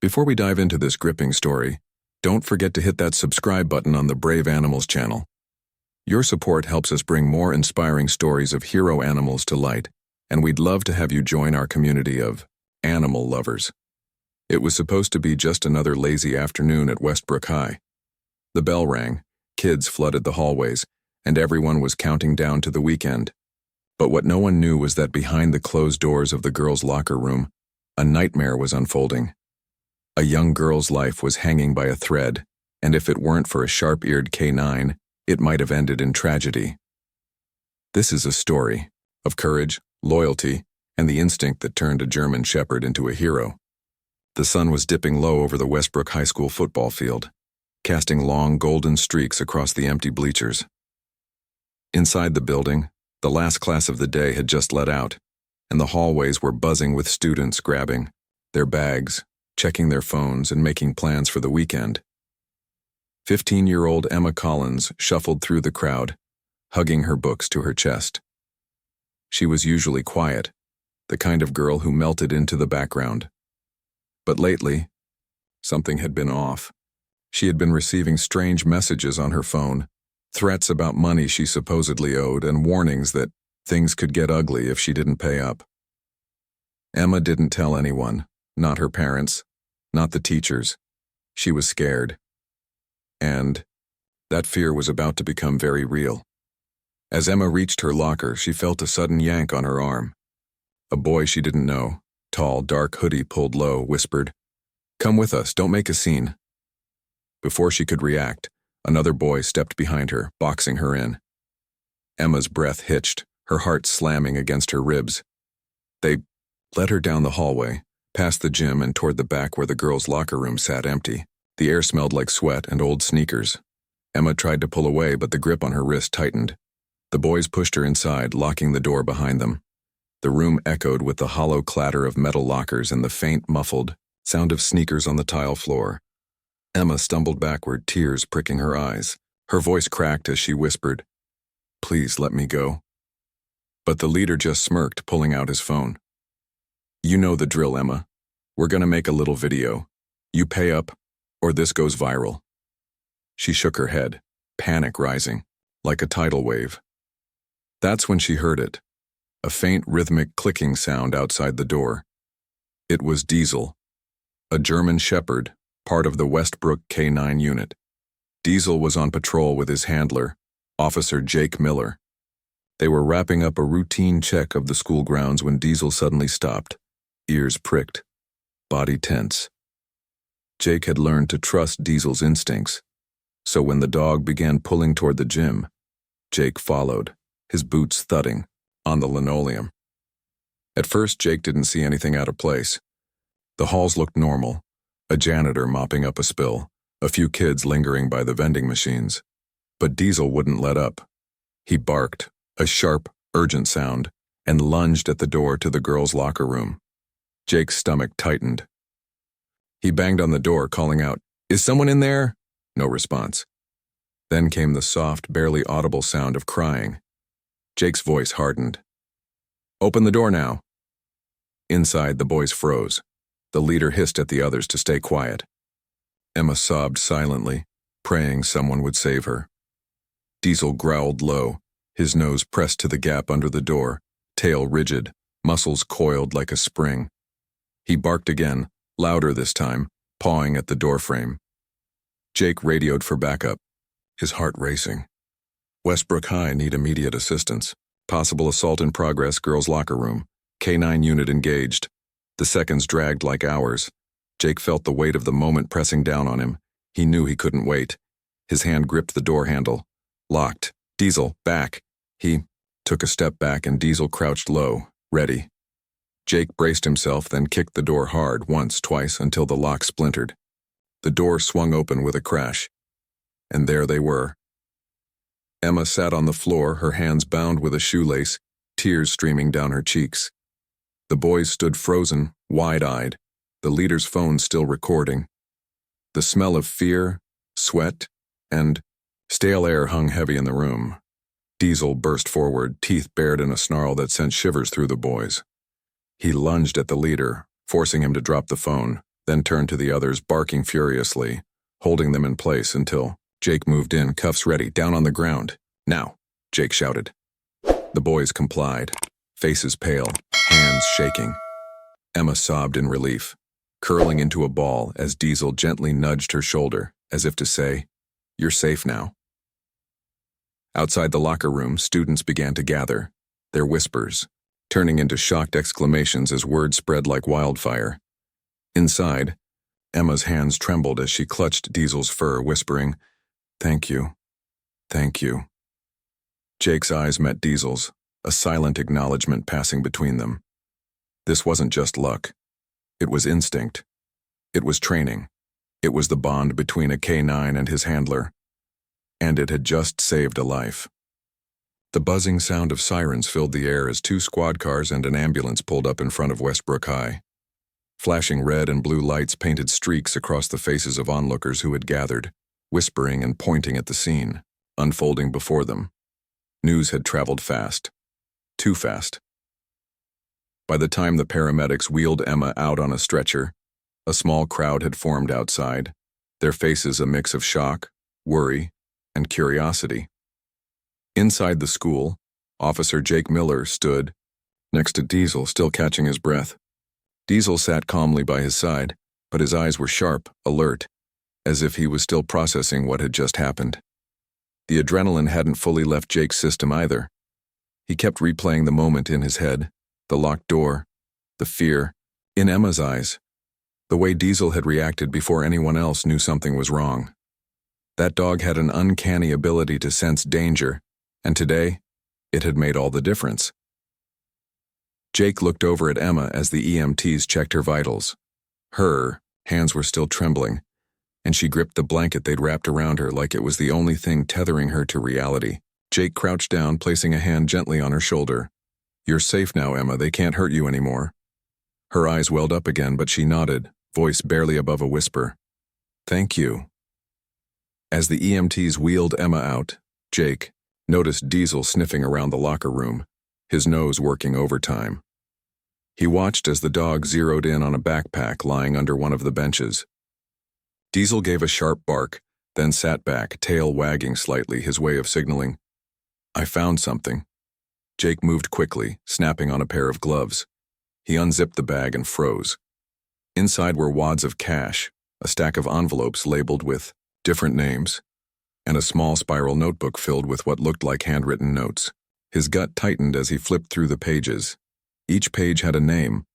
Before we dive into this gripping story, don't forget to hit that subscribe button on the Brave Animals channel. Your support helps us bring more inspiring stories of hero animals to light, and we'd love to have you join our community of animal lovers. It was supposed to be just another lazy afternoon at Westbrook High. The bell rang, kids flooded the hallways, and everyone was counting down to the weekend. But what no one knew was that behind the closed doors of the girls' locker room, a nightmare was unfolding. A young girl's life was hanging by a thread, and if it weren't for a sharp-eared K9, it might have ended in tragedy. This is a story of courage, loyalty, and the instinct that turned a German shepherd into a hero. The sun was dipping low over the Westbrook High School football field, casting long golden streaks across the empty bleachers. Inside the building, the last class of the day had just let out, and the hallways were buzzing with students grabbing their bags, checking their phones, and making plans for the weekend. 15-year-old Emma Collins shuffled through the crowd, hugging her books to her chest. She was usually quiet, the kind of girl who melted into the background. But lately, something had been off. She had been receiving strange messages on her phone, threats about money she supposedly owed, and warnings that things could get ugly if she didn't pay up. Emma didn't tell anyone. Not her parents, not the teachers. She was scared. And that fear was about to become very real. As Emma reached her locker, she felt a sudden yank on her arm. A boy she didn't know, tall, dark hoodie pulled low, whispered, "Come with us, don't make a scene." Before she could react, another boy stepped behind her, boxing her in. Emma's breath hitched, her heart slamming against her ribs. They led her down the hallway, past the gym and toward the back where the girls' locker room sat empty. The air smelled like sweat and old sneakers. Emma tried to pull away, but the grip on her wrist tightened. The boys pushed her inside, locking the door behind them. The room echoed with the hollow clatter of metal lockers and the faint, muffled sound of sneakers on the tile floor. Emma stumbled backward, tears pricking her eyes. Her voice cracked as she whispered, "Please let me go." But the leader just smirked, pulling out his phone. "You know the drill, Emma. We're gonna make a little video. You pay up, or this goes viral." She shook her head, panic rising, like a tidal wave. That's when she heard it, a faint rhythmic clicking sound outside the door. It was Diesel, a German shepherd, part of the Westbrook K9 unit. Diesel was on patrol with his handler, Officer Jake Miller. They were wrapping up a routine check of the school grounds when Diesel suddenly stopped, ears pricked, body tense. Jake had learned to trust Diesel's instincts, so when the dog began pulling toward the gym, Jake followed, his boots thudding on the linoleum. At first, Jake didn't see anything out of place. The halls looked normal, a janitor mopping up a spill, a few kids lingering by the vending machines. But Diesel wouldn't let up. He barked, a sharp, urgent sound, and lunged at the door to the girls' locker room. Jake's stomach tightened. He banged on the door, calling out, "Is someone in there?" No response. Then came the soft, barely audible sound of crying. Jake's voice hardened. "Open the door now." Inside, the boys froze. The leader hissed at the others to stay quiet. Emma sobbed silently, praying someone would save her. Diesel growled low, his nose pressed to the gap under the door, tail rigid, muscles coiled like a spring. He barked again, louder this time, pawing at the doorframe. Jake radioed for backup, his heart racing. Westbrook High need immediate assistance. Possible assault in progress, girls' locker room. K9 unit engaged. The seconds dragged like hours. Jake felt the weight of the moment pressing down on him. He knew he couldn't wait. His hand gripped the door handle. Locked. "Diesel, back." He took a step back and Diesel crouched low, ready. Jake braced himself, then kicked the door hard, once, twice, until the lock splintered. The door swung open with a crash. And there they were. Emma sat on the floor, her hands bound with a shoelace, tears streaming down her cheeks. The boys stood frozen, wide-eyed, the leader's phone still recording. The smell of fear, sweat, and stale air hung heavy in the room. Diesel burst forward, teeth bared in a snarl that sent shivers through the boys. He lunged at the leader, forcing him to drop the phone, then turned to the others, barking furiously, holding them in place until Jake moved in, cuffs ready, down on the ground. "Now," Jake shouted. The boys complied, faces pale, hands shaking. Emma sobbed in relief, curling into a ball as Diesel gently nudged her shoulder, as if to say, "You're safe now." Outside the locker room, students began to gather, their whispers turning into shocked exclamations as word spread like wildfire. Inside, Emma's hands trembled as she clutched Diesel's fur, whispering, "Thank you. Thank you." Jake's eyes met Diesel's, a silent acknowledgement passing between them. This wasn't just luck. It was instinct. It was training. It was the bond between a K9 and his handler. And it had just saved a life. The buzzing sound of sirens filled the air as 2 squad cars and an ambulance pulled up in front of Westbrook High. Flashing red and blue lights painted streaks across the faces of onlookers who had gathered, whispering and pointing at the scene, unfolding before them. News had traveled fast. Too fast. By the time the paramedics wheeled Emma out on a stretcher, a small crowd had formed outside, their faces a mix of shock, worry, and curiosity. Inside the school, Officer Jake Miller stood next to Diesel, still catching his breath. Diesel sat calmly by his side, but his eyes were sharp, alert, as if he was still processing what had just happened. The adrenaline hadn't fully left Jake's system either. He kept replaying the moment in his head, the locked door, the fear, in Emma's eyes, the way Diesel had reacted before anyone else knew something was wrong. That dog had an uncanny ability to sense danger, and today, it had made all the difference. Jake looked over at Emma as the EMTs checked her vitals. Her hands were still trembling, and she gripped the blanket they'd wrapped around her like it was the only thing tethering her to reality. Jake crouched down, placing a hand gently on her shoulder. "You're safe now, Emma. They can't hurt you anymore." Her eyes welled up again, but she nodded, voice barely above a whisper. "Thank you." As the EMTs wheeled Emma out, Jake noticed Diesel sniffing around the locker room, his nose working overtime. He watched as the dog zeroed in on a backpack lying under one of the benches. Diesel gave a sharp bark, then sat back, tail wagging slightly, his way of signaling, "I found something." Jake moved quickly, snapping on a pair of gloves. He unzipped the bag and froze. Inside were wads of cash, a stack of envelopes labeled with different names, and a small spiral notebook filled with what looked like handwritten notes. His gut tightened as he flipped through the pages. Each page had a name.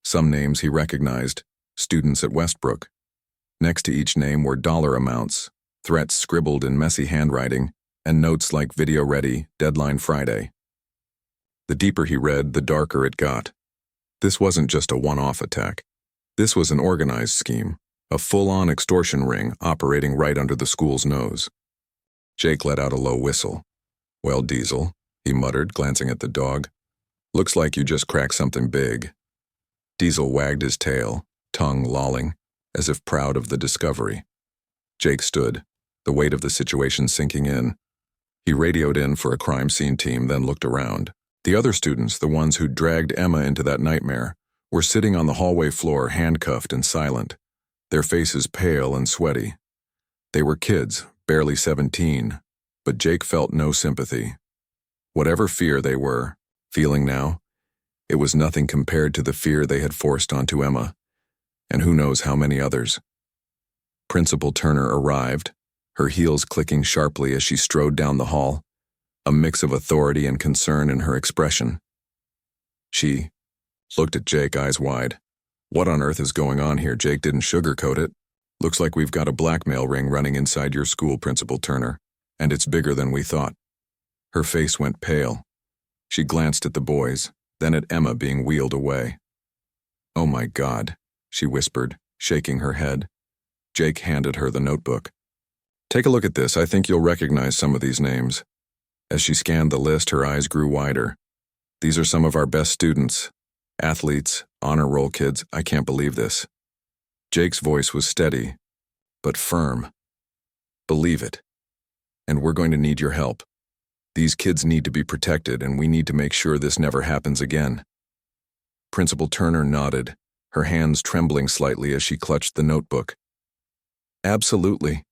Some names he recognized, students at Westbrook. Next to each name were dollar amounts, threats scribbled in messy handwriting, and notes like "video ready, deadline Friday." The deeper he read, the darker it got. This wasn't just a one-off attack. This was an organized scheme, a full-on extortion ring operating right under the school's nose. Jake let out a low whistle. "Well, Diesel," he muttered, glancing at the dog, "looks like you just cracked something big." Diesel wagged his tail, tongue lolling, as if proud of the discovery. Jake stood, the weight of the situation sinking in. He radioed in for a crime scene team, then looked around. The other students, the ones who dragged Emma into that nightmare, were sitting on the hallway floor, handcuffed and silent, their faces pale and sweaty. They were kids, barely 17, but Jake felt no sympathy. Whatever fear they were feeling now, it was nothing compared to the fear they had forced onto Emma, and who knows how many others. Principal Turner arrived, her heels clicking sharply as she strode down the hall, a mix of authority and concern in her expression. She looked at Jake, eyes wide. "What on earth is going on here?" Jake didn't sugarcoat it. "Looks like we've got a blackmail ring running inside your school, Principal Turner, and it's bigger than we thought." Her face went pale. She glanced at the boys, then at Emma being wheeled away. "Oh my God," she whispered, shaking her head. Jake handed her the notebook. "Take a look at this. I think you'll recognize some of these names." As she scanned the list, her eyes grew wider. "These are some of our best students. Athletes, honor roll kids. I can't believe this." Jake's voice was steady, but firm. "Believe it. And we're going to need your help. These kids need to be protected, and we need to make sure this never happens again." Principal Turner nodded, her hands trembling slightly as she clutched the notebook. Absolutely.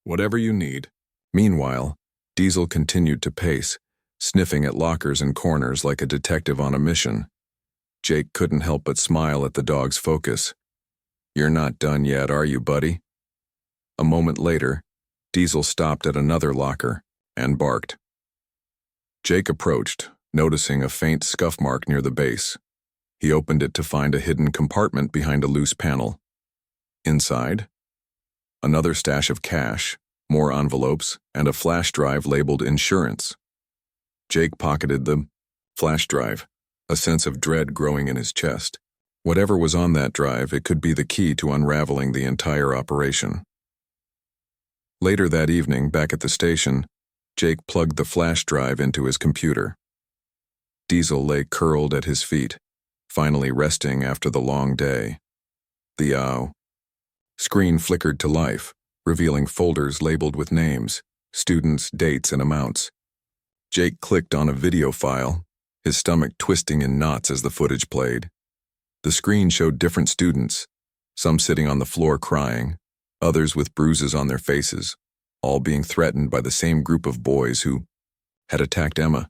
Whatever you need. Meanwhile, Diesel continued to pace, sniffing at lockers and corners like a detective on a mission. Jake couldn't help but smile at the dog's focus. You're not done yet, are you, buddy? A moment later, Diesel stopped at another locker and barked. Jake approached, noticing a faint scuff mark near the base. He opened it to find a hidden compartment behind a loose panel. Inside, another stash of cash, more envelopes, and a flash drive labeled insurance. Jake pocketed the flash drive, a sense of dread growing in his chest. Whatever was on that drive, it could be the key to unraveling the entire operation. Later that evening, back at the station, Jake plugged the flash drive into his computer. Diesel lay curled at his feet, finally resting after the long day. The screen flickered to life, revealing folders labeled with names, students, dates, and amounts. Jake clicked on a video file, his stomach twisting in knots as the footage played. The screen showed different students, some sitting on the floor crying, others with bruises on their faces, all being threatened by the same group of boys who had attacked Emma.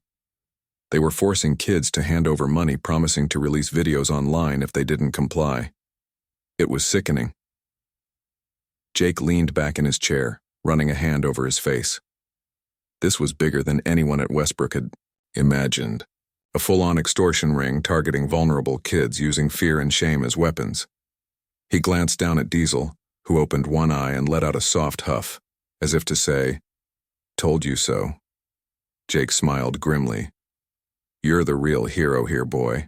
They were forcing kids to hand over money, promising to release videos online if they didn't comply. It was sickening. Jake leaned back in his chair, running a hand over his face. This was bigger than anyone at Westbrook had imagined. A full-on extortion ring targeting vulnerable kids using fear and shame as weapons. He glanced down at Diesel, who opened one eye and let out a soft huff, as if to say, "Told you so." Jake smiled grimly. "You're the real hero here, boy."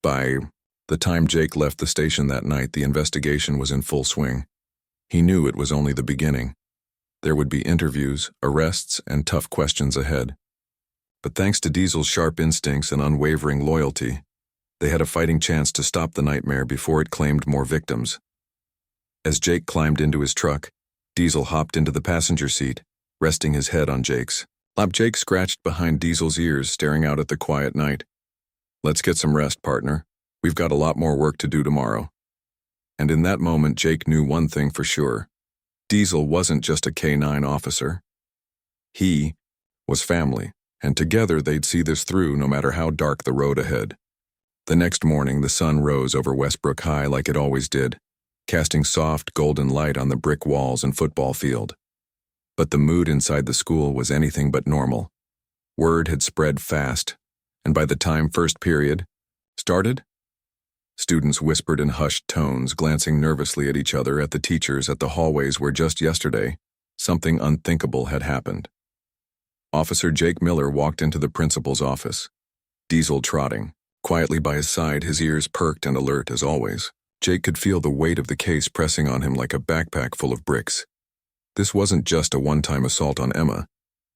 By the time Jake left the station that night, the investigation was in full swing. He knew it was only the beginning. There would be interviews, arrests, and tough questions ahead. But thanks to Diesel's sharp instincts and unwavering loyalty, they had a fighting chance to stop the nightmare before it claimed more victims. As Jake climbed into his truck, Diesel hopped into the passenger seat, resting his head on Jake's lap. Jake scratched behind Diesel's ears, staring out at the quiet night. "Let's get some rest, partner. We've got a lot more work to do tomorrow." And in that moment, Jake knew one thing for sure. Diesel wasn't just a K-9 officer. He was family, and together they'd see this through no matter how dark the road ahead. The next morning, the sun rose over Westbrook High like it always did, casting soft, golden light on the brick walls and football field. But the mood inside the school was anything but normal. Word had spread fast, and by the time first period started, students whispered in hushed tones, glancing nervously at each other, at the teachers, at the hallways where just yesterday, something unthinkable had happened. Officer Jake Miller walked into the principal's office, Diesel trotting quietly by his side, his ears perked and alert as always. Jake could feel the weight of the case pressing on him like a backpack full of bricks. This wasn't just a one-time assault on Emma.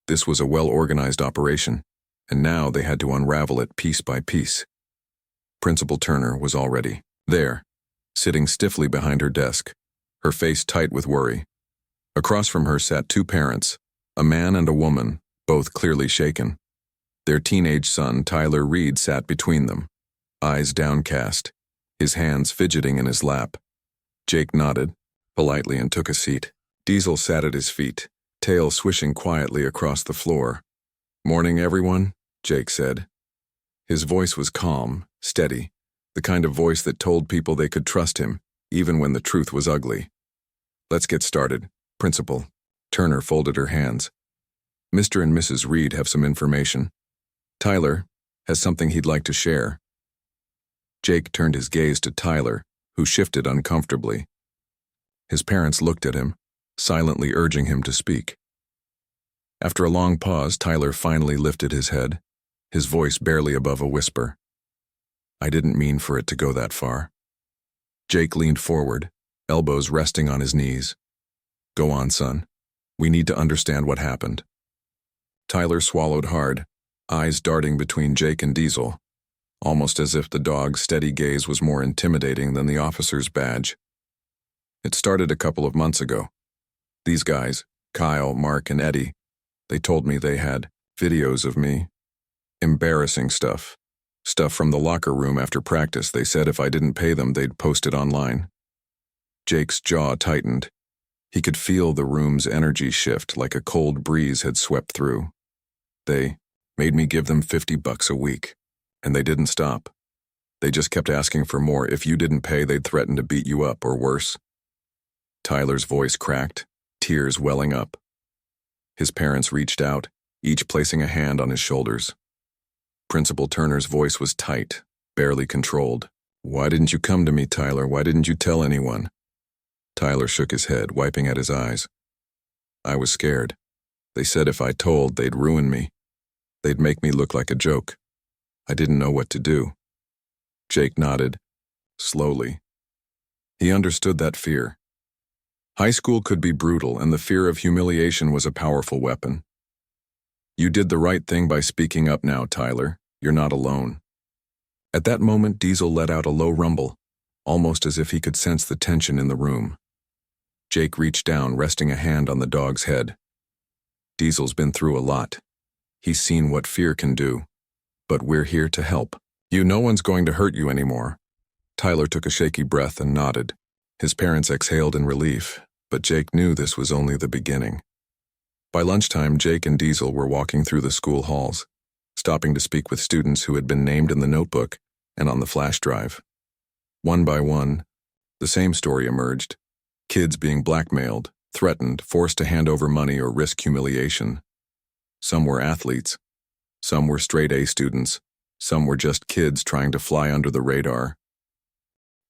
This was a well-organized operation, and now they had to unravel it piece by piece. Principal Turner was already there, sitting stiffly behind her desk, her face tight with worry. Across from her sat two parents, a man and a woman, both clearly shaken. Their teenage son, Tyler Reed, sat between them, eyes downcast, his hands fidgeting in his lap. Jake nodded politely and took a seat. Diesel sat at his feet, tail swishing quietly across the floor. "Morning, everyone," Jake said. His voice was calm, steady, the kind of voice that told people they could trust him, even when the truth was ugly. "Let's get started, Principal." Turner folded her hands. "Mr. and Mrs. Reed have some information. Tyler has something he'd like to share." Jake turned his gaze to Tyler, who shifted uncomfortably. His parents looked at him, silently urging him to speak. After a long pause, Tyler finally lifted his head, his voice barely above a whisper. "I didn't mean for it to go that far." Jake leaned forward, elbows resting on his knees. "Go on, son. We need to understand what happened." Tyler swallowed hard, eyes darting between Jake and Diesel, almost as if the dog's steady gaze was more intimidating than the officer's badge. "It started a couple of months ago. These guys, Kyle, Mark, and Eddie, they told me they had videos of me. Embarrassing stuff. Stuff from the locker room after practice. They said if I didn't pay them, they'd post it online. Jake's jaw tightened. He could feel the room's energy shift like a cold breeze had swept through. They made me give them $50 a week. And they didn't stop. They just kept asking for more. If you didn't pay, they'd threaten to beat you up or worse. Tyler's voice cracked, tears welling up. His parents reached out, each placing a hand on his shoulders. Principal Turner's voice was tight, barely controlled. Why didn't you come to me, Tyler? Why didn't you tell anyone? Tyler shook his head, wiping at his eyes. I was scared. They said if I told, they'd ruin me. They'd make me look like a joke. I didn't know what to do. Jake nodded, slowly. He understood that fear. High school could be brutal, and the fear of humiliation was a powerful weapon. You did the right thing by speaking up now, Tyler. You're not alone. At that moment, Diesel let out a low rumble, almost as if he could sense the tension in the room. Jake reached down, resting a hand on the dog's head. Diesel's been through a lot. He's seen what fear can do. But we're here to help. No one's going to hurt you anymore. Tyler took a shaky breath and nodded. His parents exhaled in relief, but Jake knew this was only the beginning. By lunchtime, Jake and Diesel were walking through the school halls, stopping to speak with students who had been named in the notebook and on the flash drive. One by one, the same story emerged. Kids being blackmailed, threatened, forced to hand over money or risk humiliation. Some were athletes. Some were straight-A students. Some were just kids trying to fly under the radar.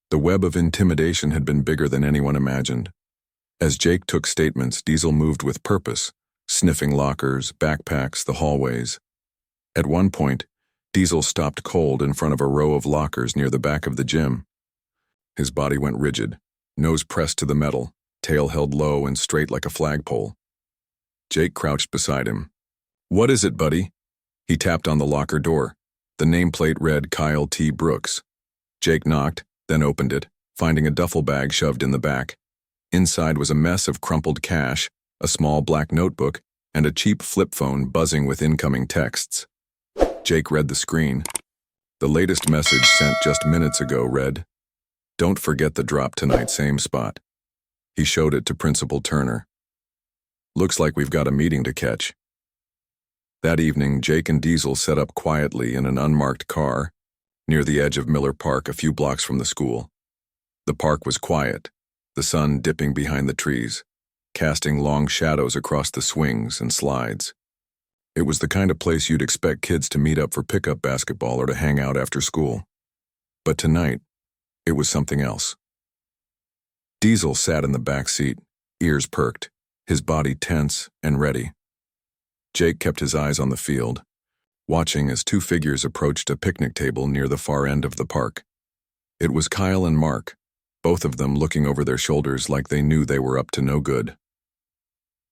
The web of intimidation had been bigger than anyone imagined. As Jake took statements, Diesel moved with purpose, sniffing lockers, backpacks, the hallways. At one point, Diesel stopped cold in front of a row of lockers near the back of the gym. His body went rigid, nose pressed to the metal, tail held low and straight like a flagpole. Jake crouched beside him. What is it, buddy? He tapped on the locker door. The nameplate read Kyle T. Brooks. Jake knocked, then opened it, finding a duffel bag shoved in the back. Inside was a mess of crumpled cash, a small black notebook, and a cheap flip phone buzzing with incoming texts. Jake read the screen. The latest message sent just minutes ago read, "Don't forget the drop tonight, same spot." He showed it to Principal Turner. "Looks like we've got a meeting to catch." That evening, Jake and Diesel set up quietly in an unmarked car near the edge of Miller Park a few blocks from the school. The park was quiet, the sun dipping behind the trees, casting long shadows across the swings and slides. It was the kind of place you'd expect kids to meet up for pickup basketball or to hang out after school. But tonight, it was something else. Diesel sat in the back seat, ears perked, his body tense and ready. Jake kept his eyes on the field, watching as two figures approached a picnic table near the far end of the park. It was Kyle and Mark, both of them looking over their shoulders like they knew they were up to no good.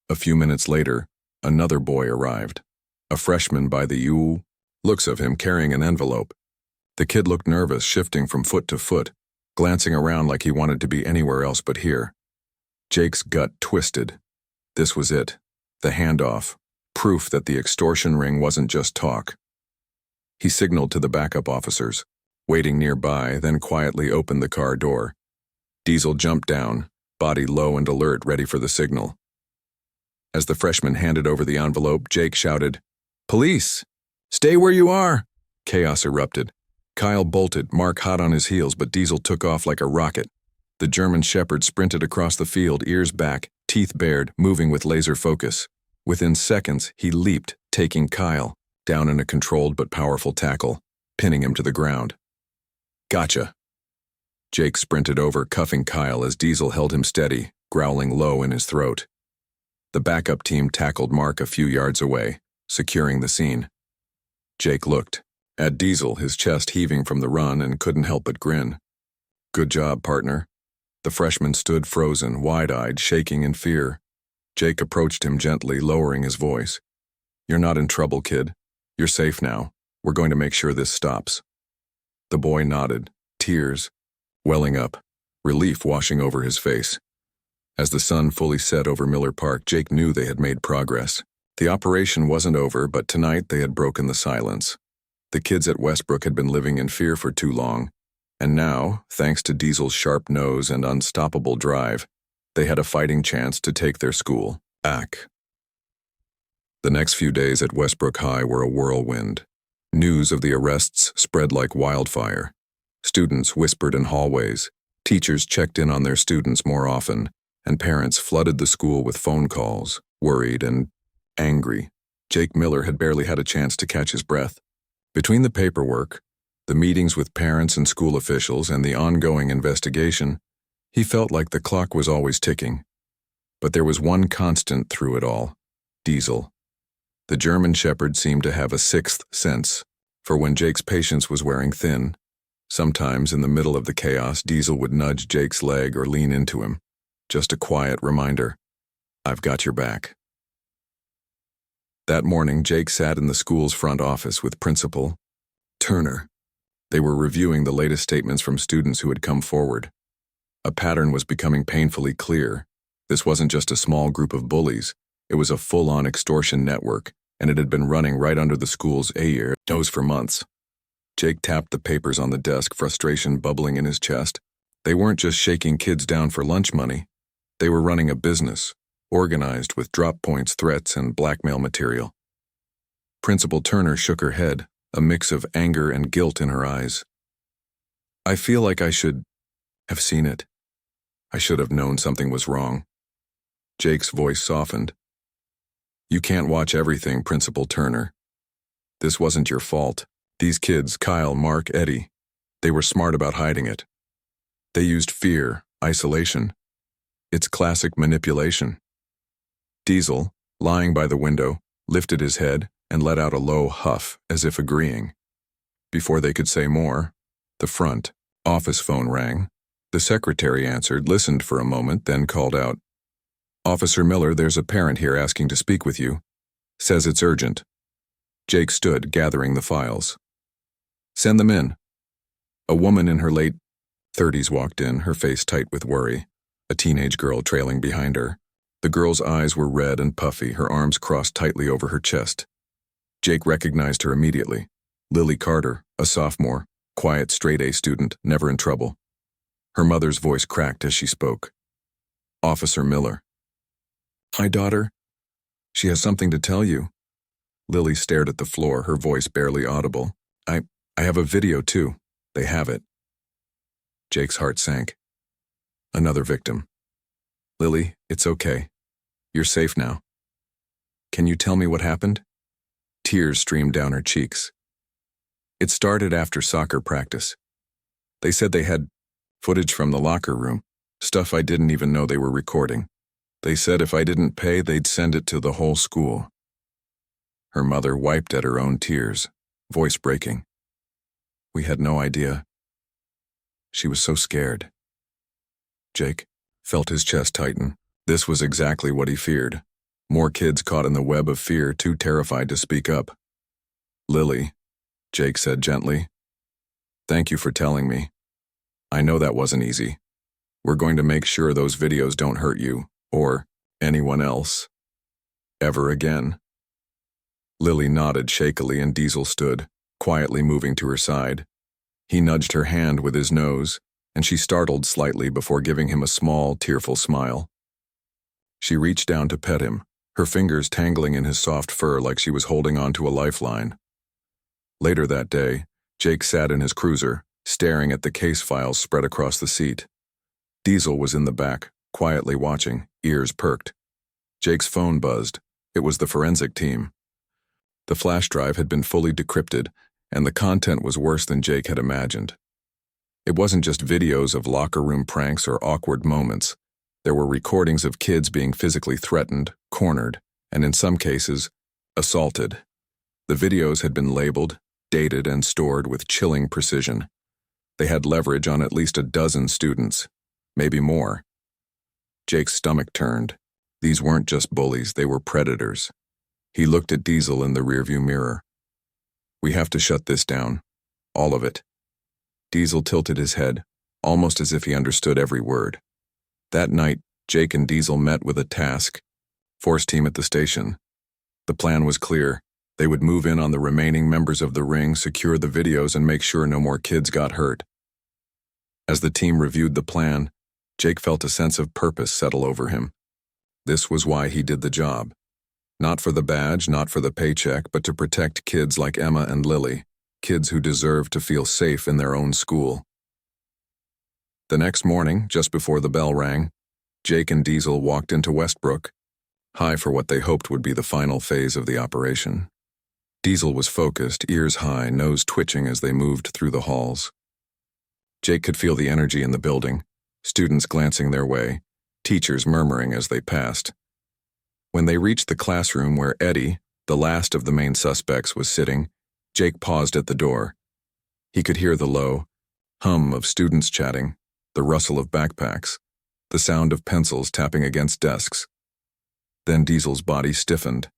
A few minutes later, another boy arrived, a freshman by the looks of him carrying an envelope. The kid looked nervous, shifting from foot to foot, glancing around like he wanted to be anywhere else but here. Jake's gut twisted. This was it, the handoff. Proof that the extortion ring wasn't just talk. He signaled to the backup officers, waiting nearby, then quietly opened the car door. Diesel jumped down, body low and alert, ready for the signal. As the freshman handed over the envelope, Jake shouted, "Police! Stay where you are!" Chaos erupted. Kyle bolted, Mark hot on his heels, but Diesel took off like a rocket. The German Shepherd sprinted across the field, ears back, teeth bared, moving with laser focus. Within seconds, he leaped, taking Kyle down in a controlled but powerful tackle, pinning him to the ground. "Gotcha." Jake sprinted over, cuffing Kyle as Diesel held him steady, growling low in his throat. The backup team tackled Mark a few yards away, securing the scene. Jake looked at Diesel, his chest heaving from the run, and couldn't help but grin. "Good job, partner." The freshman stood frozen, wide-eyed, shaking in fear. Jake approached him gently, lowering his voice. "You're not in trouble, kid. You're safe now. We're going to make sure this stops." The boy nodded, tears welling up, relief washing over his face. As the sun fully set over Miller Park, Jake knew they had made progress. The operation wasn't over, but tonight they had broken the silence. The kids at Westbrook had been living in fear for too long, and now, thanks to Diesel's sharp nose and unstoppable drive, they had a fighting chance to take their school back. The next few days at Westbrook High were a whirlwind. News of the arrests spread like wildfire. Students whispered in hallways, teachers checked in on their students more often, and parents flooded the school with phone calls, worried and angry. Jake Miller had barely had a chance to catch his breath. Between the paperwork, the meetings with parents and school officials, and the ongoing investigation, he felt like the clock was always ticking. But there was one constant through it all: Diesel. The German Shepherd seemed to have a sixth sense, for when Jake's patience was wearing thin, sometimes in the middle of the chaos, Diesel would nudge Jake's leg or lean into him. Just a quiet reminder, "I've got your back." That morning, Jake sat in the school's front office with Principal Turner. They were reviewing the latest statements from students who had come forward. A pattern was becoming painfully clear. This wasn't just a small group of bullies. It was a full-on extortion network, and it had been running right under the school's nose for months. Jake tapped the papers on the desk, frustration bubbling in his chest. They weren't just shaking kids down for lunch money. They were running a business, organized with drop points, threats, and blackmail material. Principal Turner shook her head, a mix of anger and guilt in her eyes. "I feel like I should have seen it. I should have known something was wrong." Jake's voice softened. "You can't watch everything, Principal Turner. This wasn't your fault. These kids, Kyle, Mark, Eddie, they were smart about hiding it. They used fear, isolation. It's classic manipulation." Diesel, lying by the window, lifted his head and let out a low huff as if agreeing. Before they could say more, the front office phone rang. The secretary answered, listened for a moment, then called out, "Officer Miller, there's a parent here asking to speak with you. Says it's urgent." Jake stood, gathering the files. "Send them in." A woman in her late 30s walked in, her face tight with worry, a teenage girl trailing behind her. The girl's eyes were red and puffy, her arms crossed tightly over her chest. Jake recognized her immediately. Lily Carter, a sophomore, quiet straight-A student, never in trouble. Her mother's voice cracked as she spoke. "Officer Miller." "Hi, daughter. She has something to tell you." Lily stared at the floor, her voice barely audible. I have a video, too. They have it." Jake's heart sank. Another victim. "Lily, it's okay. You're safe now. Can you tell me what happened?" Tears streamed down her cheeks. "It started after soccer practice. They said they had footage from the locker room, stuff I didn't even know they were recording. They said if I didn't pay, they'd send it to the whole school." Her mother wiped at her own tears, voice breaking. "We had no idea. She was so scared." Jake felt his chest tighten. This was exactly what he feared. More kids caught in the web of fear, too terrified to speak up. "Lily," Jake said gently, "thank you for telling me. I know that wasn't easy. We're going to make sure those videos don't hurt you, or anyone else, ever again." Lily nodded shakily and Diesel stood, quietly moving to her side. He nudged her hand with his nose, and she startled slightly before giving him a small, tearful smile. She reached down to pet him, her fingers tangling in his soft fur like she was holding on to a lifeline. Later that day, Jake sat in his cruiser, staring at the case files spread across the seat. Diesel was in the back, quietly watching, ears perked. Jake's phone buzzed. It was the forensic team. The flash drive had been fully decrypted, and the content was worse than Jake had imagined. It wasn't just videos of locker room pranks or awkward moments. There were recordings of kids being physically threatened, cornered, and in some cases, assaulted. The videos had been labeled, dated, and stored with chilling precision. They had leverage on at least a dozen students, maybe more. Jake's stomach turned. These weren't just bullies, they were predators. He looked at Diesel in the rearview mirror. "We have to shut this down. All of it." Diesel tilted his head, almost as if he understood every word. That night, Jake and Diesel met with a task: force team at the station. The plan was clear: They would move in on the remaining members of the ring, secure the videos, and make sure no more kids got hurt. As the team reviewed the plan, Jake felt a sense of purpose settle over him. This was why he did the job. Not for the badge, not for the paycheck, but to protect kids like Emma and Lily, kids who deserved to feel safe in their own school. The next morning, just before the bell rang, Jake and Diesel walked into Westbrook, high for what they hoped would be the final phase of the operation. Diesel was focused, ears high, nose twitching as they moved through the halls. Jake could feel the energy in the building, students glancing their way, teachers murmuring as they passed. When they reached the classroom where Eddie, the last of the main suspects, was sitting, Jake paused at the door. He could hear the low hum of students chatting, the rustle of backpacks, the sound of pencils tapping against desks. Then Diesel's body stiffened.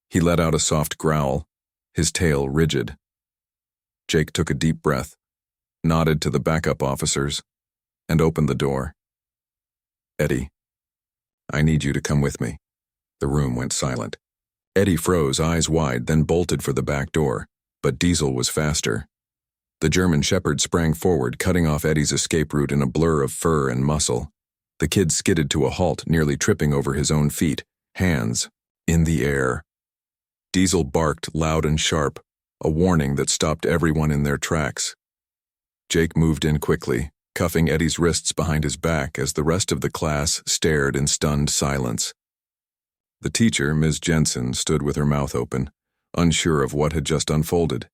He let out a soft growl, his tail rigid. Jake took a deep breath, nodded to the backup officers, and opened the door. "Eddie, I need you to come with me." The room went silent. Eddie froze, eyes wide, then bolted for the back door, but Diesel was faster. The German Shepherd sprang forward, cutting off Eddie's escape route in a blur of fur and muscle. The kid skidded to a halt, nearly tripping over his own feet, hands in the air. Diesel barked loud and sharp, a warning that stopped everyone in their tracks. Jake moved in quickly, cuffing Eddie's wrists behind his back as the rest of the class stared in stunned silence. The teacher, Ms. Jensen, stood with her mouth open, unsure of what had just unfolded.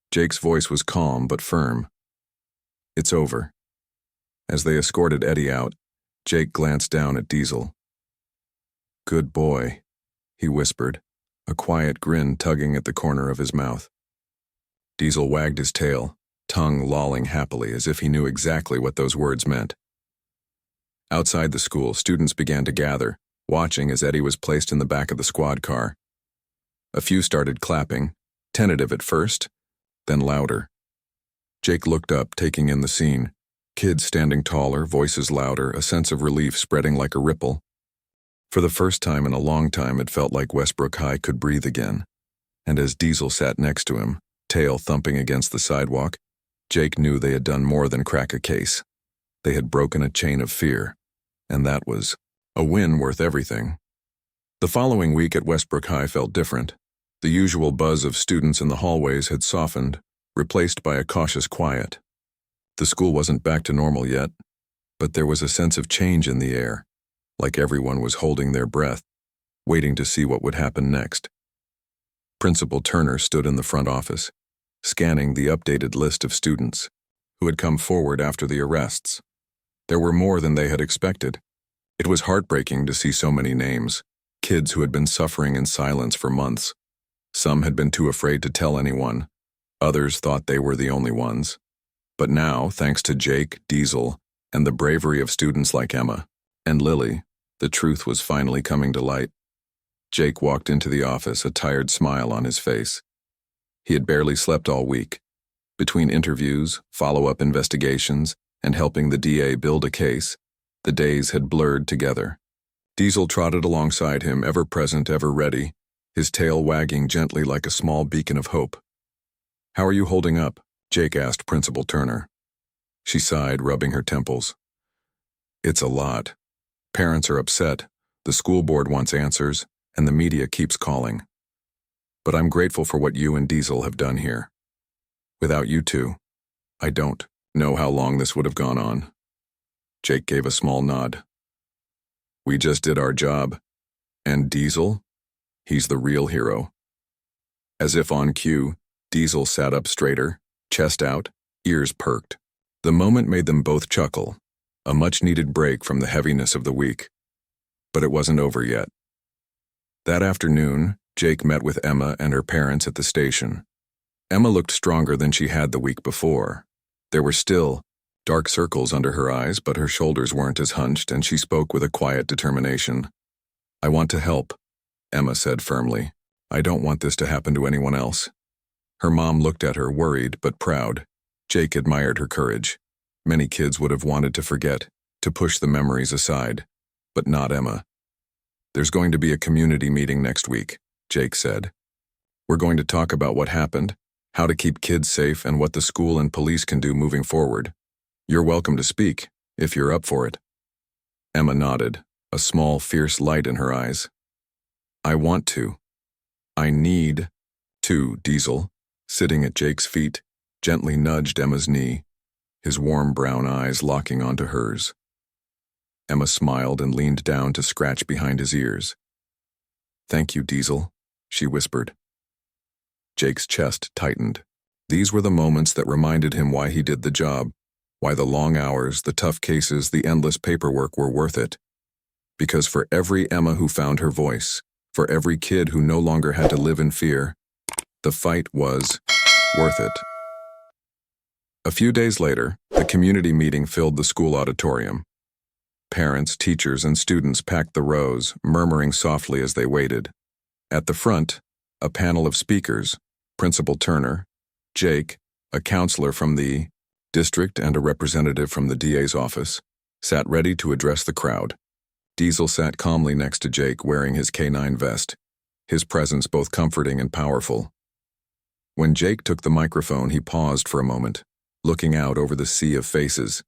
Jake's voice was calm but firm. "It's over." As they escorted Eddie out, Jake glanced down at Diesel. "Good boy," he whispered, a quiet grin tugging at the corner of his mouth. Diesel wagged his tail, tongue lolling happily as if he knew exactly what those words meant. Outside the school, students began to gather, watching as Eddie was placed in the back of the squad car. A few started clapping, tentative at first, then louder. Jake looked up, taking in the scene. Kids standing taller, voices louder, a sense of relief spreading like a ripple. For the first time in a long time, it felt like Westbrook High could breathe again. And as Diesel sat next to him, tail thumping against the sidewalk, Jake knew they had done more than crack a case. They had broken a chain of fear, and that was a win worth everything. The following week at Westbrook High felt different. The usual buzz of students in the hallways had softened, replaced by a cautious quiet. The school wasn't back to normal yet, but there was a sense of change in the air, like everyone was holding their breath, waiting to see what would happen next. Principal Turner stood in the front office, scanning the updated list of students who had come forward after the arrests. There were more than they had expected. It was heartbreaking to see so many names, kids who had been suffering in silence for months. Some had been too afraid to tell anyone. Others thought they were the only ones. But now, thanks to Jake, Diesel, and the bravery of students like Emma and Lily, the truth was finally coming to light. Jake walked into the office, a tired smile on his face. He had barely slept all week. Between interviews, follow-up investigations, and helping the DA build a case, the days had blurred together. Diesel trotted alongside him, ever present, ever ready, his tail wagging gently like a small beacon of hope. "How are you holding up?" Jake asked Principal Turner. She sighed, rubbing her temples. "It's a lot. Parents are upset, the school board wants answers, and the media keeps calling. But I'm grateful for what you and Diesel have done here. Without you two, I don't know how long this would have gone on." Jake gave a small nod. "We just did our job. And Diesel? He's the real hero." As if on cue, Diesel sat up straighter, chest out, ears perked. The moment made them both chuckle, a much-needed break from the heaviness of the week. But it wasn't over yet. That afternoon, Jake met with Emma and her parents at the station. Emma looked stronger than she had the week before. There were still dark circles under her eyes, but her shoulders weren't as hunched, and she spoke with a quiet determination. "I want to help," Emma said firmly. "I don't want this to happen to anyone else." Her mom looked at her, worried but proud. Jake admired her courage. Many kids would have wanted to forget, to push the memories aside, but not Emma. "There's going to be a community meeting next week," Jake said. We're going to talk about what happened, how to keep kids safe, and what the school and police can do moving forward. You're welcome to speak, if you're up for it." Emma nodded, a small, fierce light in her eyes. "I want to. I need to." Diesel, sitting at Jake's feet, gently nudged Emma's knee, his warm brown eyes locking onto hers. Emma smiled and leaned down to scratch behind his ears. "Thank you, Diesel," she whispered. Jake's chest tightened. These were the moments that reminded him why he did the job, why the long hours, the tough cases, the endless paperwork were worth it. Because for every Emma who found her voice, for every kid who no longer had to live in fear, the fight was worth it. A few days later, the community meeting filled the school auditorium. Parents, teachers, and students packed the rows, murmuring softly as they waited. At the front, a panel of speakers, Principal Turner, Jake, a counselor from the district and a representative from the DA's office, sat ready to address the crowd. Diesel sat calmly next to Jake wearing his K9 vest, his presence both comforting and powerful. When Jake took the microphone, he paused for a moment, looking out over the sea of faces.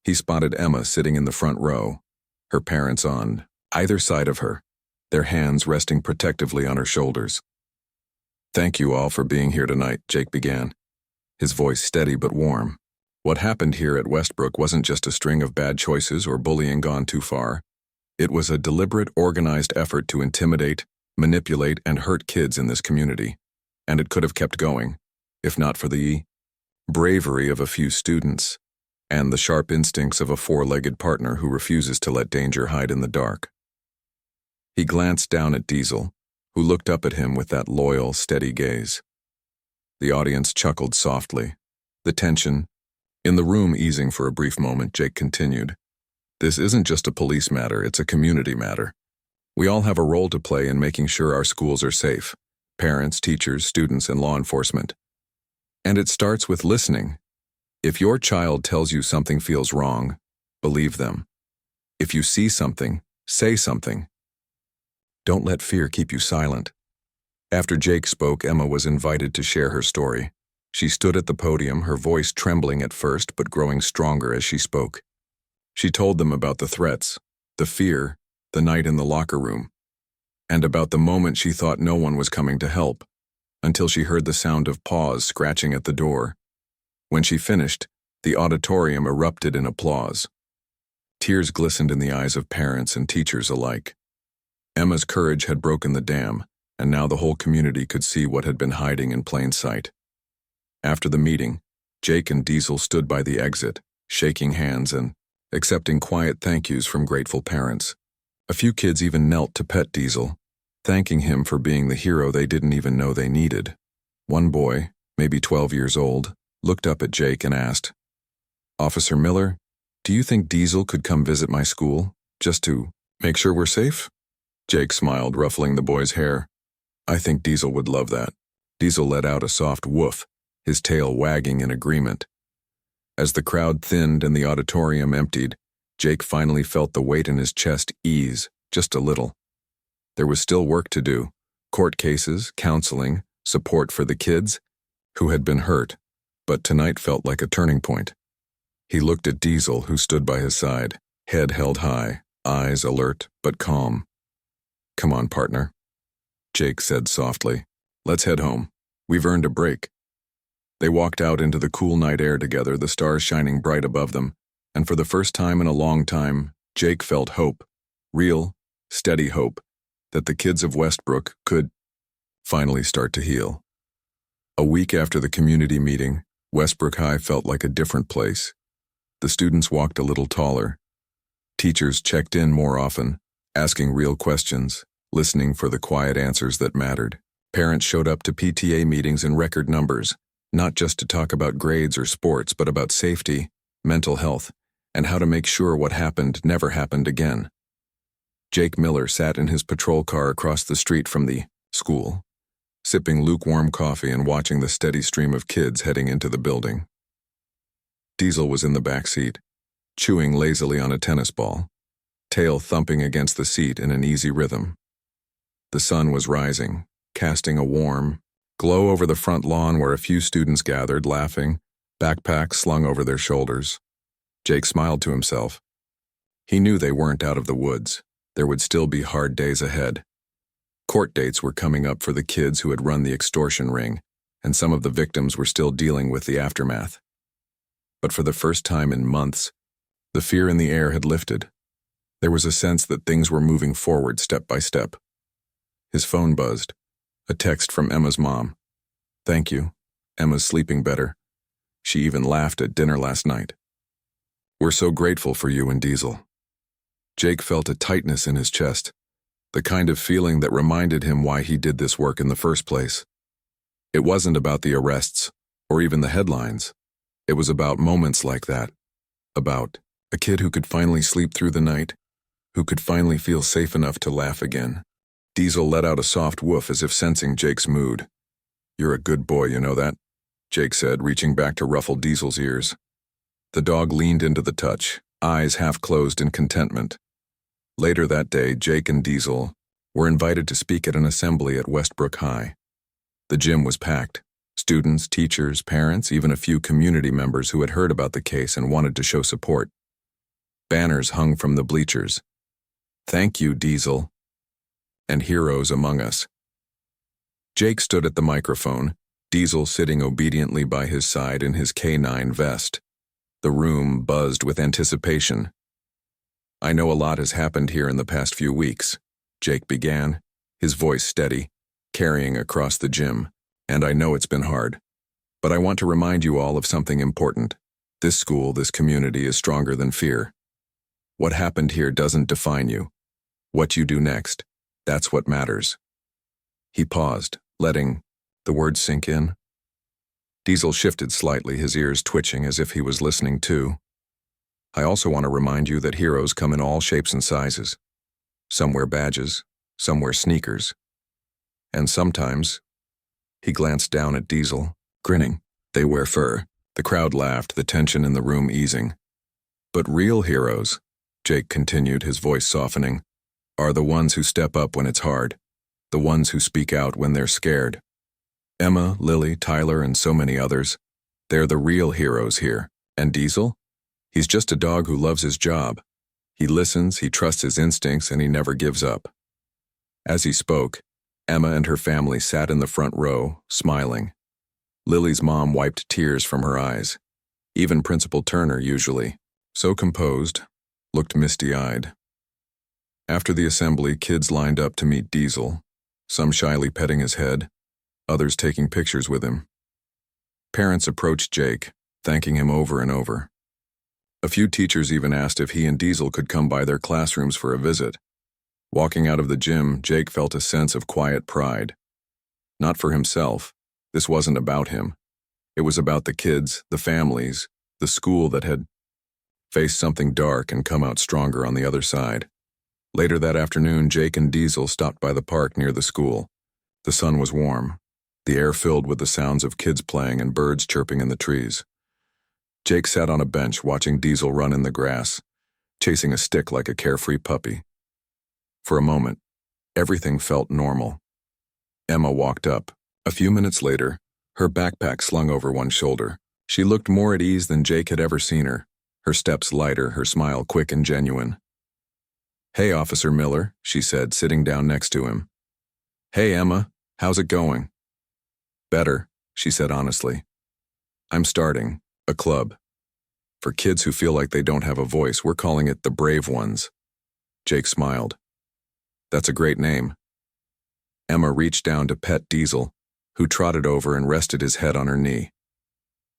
He spotted Emma sitting in the front row, her parents on either side of her, their hands resting protectively on her shoulders. "Thank you all for being here tonight," Jake began, his voice steady but warm. What happened here at Westbrook wasn't just a string of bad choices or bullying gone too far. It was a deliberate, organized effort to intimidate, manipulate, and hurt kids in this community. And it could have kept going, if not for the bravery of a few students and the sharp instincts of a four-legged partner who refuses to let danger hide in the dark. He glanced down at Diesel, who looked up at him with that loyal, steady gaze. The audience chuckled softly, the tension in the room easing for a brief moment. Jake continued, "This isn't just a police matter, it's a community matter. We all have a role to play in making sure our schools are safe, parents, teachers, students, and law enforcement. And it starts with listening. If your child tells you something feels wrong, believe them. If you see something, say something. Don't let fear keep you silent." After Jake spoke, Emma was invited to share her story. She stood at the podium, her voice trembling at first but growing stronger as she spoke. She told them about the threats, the fear, the night in the locker room, and about the moment she thought no one was coming to help, until she heard the sound of paws scratching at the door. When she finished, the auditorium erupted in applause. Tears glistened in the eyes of parents and teachers alike. Emma's courage had broken the dam, and now the whole community could see what had been hiding in plain sight. After the meeting, Jake and Diesel stood by the exit, shaking hands and accepting quiet thank yous from grateful parents. A few kids even knelt to pet Diesel, thanking him for being the hero they didn't even know they needed. One boy, maybe 12 years old, looked up at Jake and asked, "Officer Miller, do you think Diesel could come visit my school, just to make sure we're safe?" Jake smiled, ruffling the boy's hair. "I think Diesel would love that." Diesel let out a soft woof, his tail wagging in agreement. As the crowd thinned and the auditorium emptied, Jake finally felt the weight in his chest ease, just a little. There was still work to do: court cases, counseling, support for the kids who had been hurt, but tonight felt like a turning point. He looked at Diesel, who stood by his side, head held high, eyes alert but calm. "Come on, partner," Jake said softly. "Let's head home. We've earned a break." They walked out into the cool night air together, the stars shining bright above them, and for the first time in a long time, Jake felt hope, real, steady hope, that the kids of Westbrook could finally start to heal. A week after the community meeting, Westbrook High felt like a different place. The students walked a little taller. Teachers checked in more often, asking real questions, listening for the quiet answers that mattered. Parents showed up to PTA meetings in record numbers, not just to talk about grades or sports, but about safety, mental health, and how to make sure what happened never happened again. Jake Miller sat in his patrol car across the street from the school, sipping lukewarm coffee and watching the steady stream of kids heading into the building. Diesel was in the back seat, chewing lazily on a tennis ball, tail thumping against the seat in an easy rhythm. The sun was rising, casting a warm glow over the front lawn where a few students gathered, laughing, backpacks slung over their shoulders. Jake smiled to himself. He knew they weren't out of the woods. There would still be hard days ahead. Court dates were coming up for the kids who had run the extortion ring, and some of the victims were still dealing with the aftermath. But for the first time in months, the fear in the air had lifted. There was a sense that things were moving forward step by step. His phone buzzed. A text from Emma's mom. "Thank you. Emma's sleeping better. She even laughed at dinner last night. We're so grateful for you and Diesel." Jake felt a tightness in his chest, the kind of feeling that reminded him why he did this work in the first place. It wasn't about the arrests, or even the headlines. It was about moments like that. About a kid who could finally sleep through the night, who could finally feel safe enough to laugh again. Diesel let out a soft woof as if sensing Jake's mood. "You're a good boy, you know that?" Jake said, reaching back to ruffle Diesel's ears. The dog leaned into the touch, eyes half closed in contentment. Later that day, Jake and Diesel were invited to speak at an assembly at Westbrook High. The gym was packed. Students, teachers, parents, even a few community members who had heard about the case and wanted to show support. Banners hung from the bleachers. "Thank you, Diesel," and "Heroes among us." Jake stood at the microphone, Diesel sitting obediently by his side in his K9 vest. The room buzzed with anticipation. "I know a lot has happened here in the past few weeks," Jake began, his voice steady, carrying across the gym. "And I know it's been hard. But I want to remind you all of something important. This school, this community is stronger than fear. What happened here doesn't define you. What you do next, that's what matters." He paused, letting the words sink in. Diesel shifted slightly, his ears twitching as if he was listening too. "I also want to remind you that heroes come in all shapes and sizes. Some wear badges, some wear sneakers. And sometimes," he glanced down at Diesel, grinning, "they wear fur." The crowd laughed, the tension in the room easing. "But real heroes," Jake continued, his voice softening, "are the ones who step up when it's hard, the ones who speak out when they're scared. Emma, Lily, Tyler, and so many others, they're the real heroes here. And Diesel? He's just a dog who loves his job. He listens, he trusts his instincts, and he never gives up." As he spoke, Emma and her family sat in the front row, smiling. Lily's mom wiped tears from her eyes. Even Principal Turner, usually so composed, looked misty-eyed. After the assembly, kids lined up to meet Diesel, some shyly petting his head, others taking pictures with him. Parents approached Jake, thanking him over and over. A few teachers even asked if he and Diesel could come by their classrooms for a visit. Walking out of the gym, Jake felt a sense of quiet pride. Not for himself. This wasn't about him. It was about the kids, the families, the school that had faced something dark and come out stronger on the other side. Later that afternoon, Jake and Diesel stopped by the park near the school. The sun was warm, the air filled with the sounds of kids playing and birds chirping in the trees. Jake sat on a bench watching Diesel run in the grass, chasing a stick like a carefree puppy. For a moment, everything felt normal. Emma walked up. A few minutes later, her backpack slung over one shoulder. She looked more at ease than Jake had ever seen her, her steps lighter, her smile quick and genuine. "Hey, Officer Miller," she said, sitting down next to him. "Hey, Emma, how's it going?" "Better," she said honestly. "I'm starting a club. For kids who feel like they don't have a voice, we're calling it the Brave Ones." Jake smiled. "That's a great name." Emma reached down to pet Diesel, who trotted over and rested his head on her knee.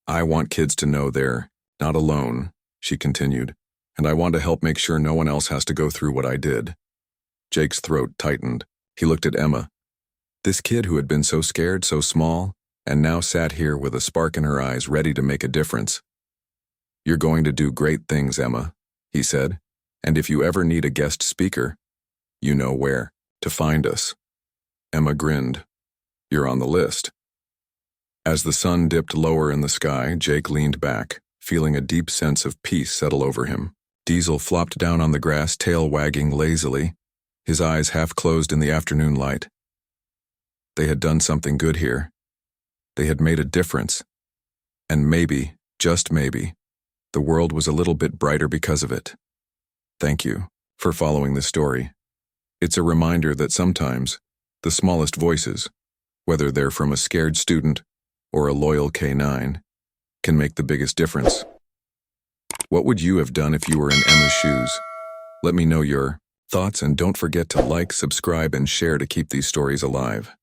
"I want kids to know they're not alone," she continued, "and I want to help make sure no one else has to go through what I did." Jake's throat tightened. He looked at Emma. This kid who had been so scared, so small, and now sat here with a spark in her eyes ready to make a difference. "You're going to do great things, Emma," he said, "and if you ever need a guest speaker, you know where to find us." Emma grinned. "You're on the list." As the sun dipped lower in the sky, Jake leaned back, feeling a deep sense of peace settle over him. Diesel flopped down on the grass, tail wagging lazily, his eyes half closed in the afternoon light. They had done something good here. They had made a difference. And maybe, just maybe, the world was a little bit brighter because of it. Thank you for following this story. It's a reminder that sometimes the smallest voices, whether they're from a scared student or a loyal K9, can make the biggest difference. What would you have done if you were in Emma's shoes? Let me know your thoughts, and don't forget to like, subscribe, and share to keep these stories alive.